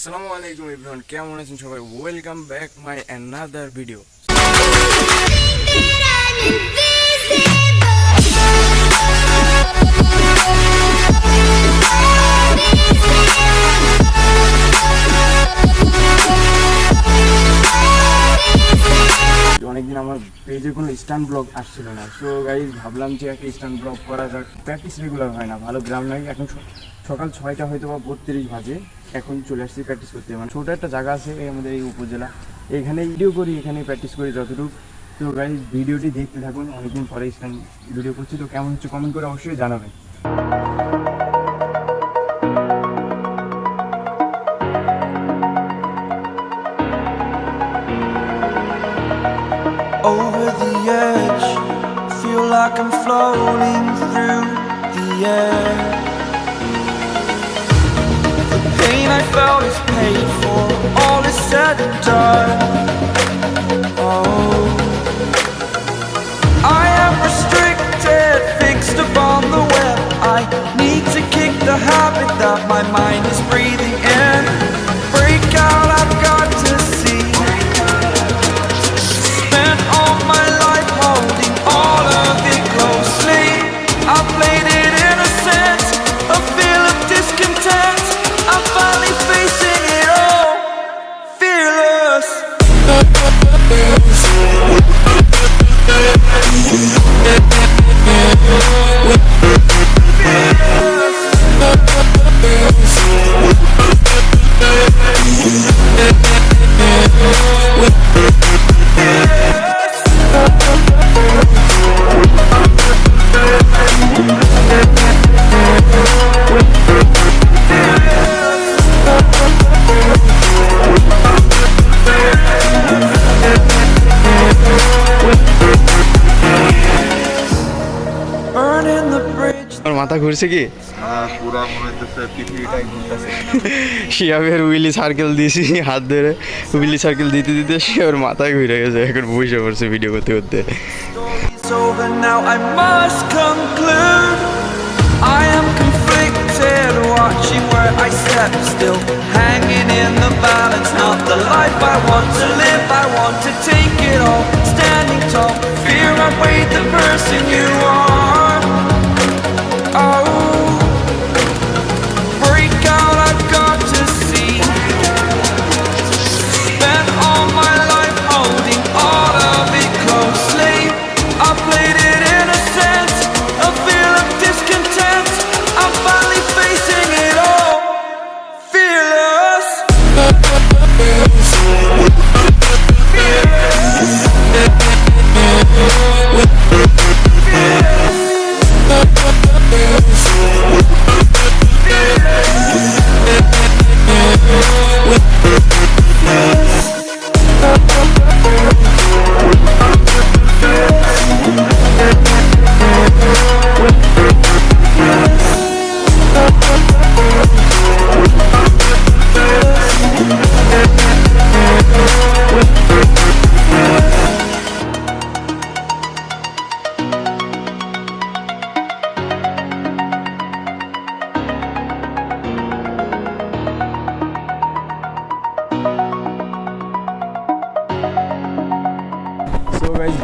আসসালামু আলাইকুম এভরিওয়ান, কেমন আছেন সবাই? Welcome back my another video. অনেকদিন আমার পেজে কোনো স্টান্ট ব্লগ আসছিল না, সো গাইজ ভাবলাম যে একটা স্টান্ট ব্লগ করা যাক। প্র্যাকটিস রেগুলার হয় না, ভালো গ্রাউন্ড নাই। এখন সকাল 6টা হয়তো বা 32 বাজে, এখন চলে আসছি প্র্যাকটিস করতে। মানে ছোটো একটা জায়গা আছে আমাদের এই উপজেলা, এখানে ভিডিও করি, এখানে প্র্যাকটিস করি যতটুকু। তো গাইজ ভিডিওটি দেখতে থাকুন, অনেকদিন পরে স্টান্ট ভিডিও করছি, তো কেমন হচ্ছে কমেন্ট করে অবশ্যই জানাবেন। Over the edge, feel like I'm floating through the air. The pain I felt is paid for, all is said and done. Oh, I am restricted, fixed upon the web. I need to kick the habit that my mind is breathing in. Break out, I've got to see. Spent all my life holding all of it closely. I played it innocent, a feel of discontent. I'm finally facing it all, fearless. মাথা ঘুরছে কি? শিয়াবের Willy circle দিয়েছি হাত ধরে, Willy circle দিতে দিতে শিয়াবের মাথায় ঘুরে গেছে, এখন বসে পড়ছে ভিডিও করতে করতে। Over now, I must conclude. I am conflicted, watching where I step, still hanging in the balance. Not the life I want to live, I want to take it all. Standing tall, fear I weighed the person you are. Oh, break out, I've got to see. Spent all my life holding all of it closely. I played it innocent, a feel of discontent. I'm finally facing it all, fearless.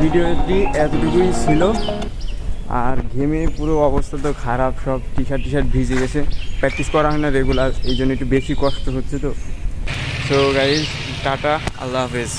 ভিডিওটি এতটুকুই ছিল, আর ঘেমে পুরো অবস্থা তো খারাপ, সব T shirt ভিজে গেছে। প্র্যাকটিস করা হয় না রেগুলার, এই জন্য একটু বেশি কষ্ট হচ্ছে। তো সো গাইজ, টাটা, আল্লাহ হাফেজ।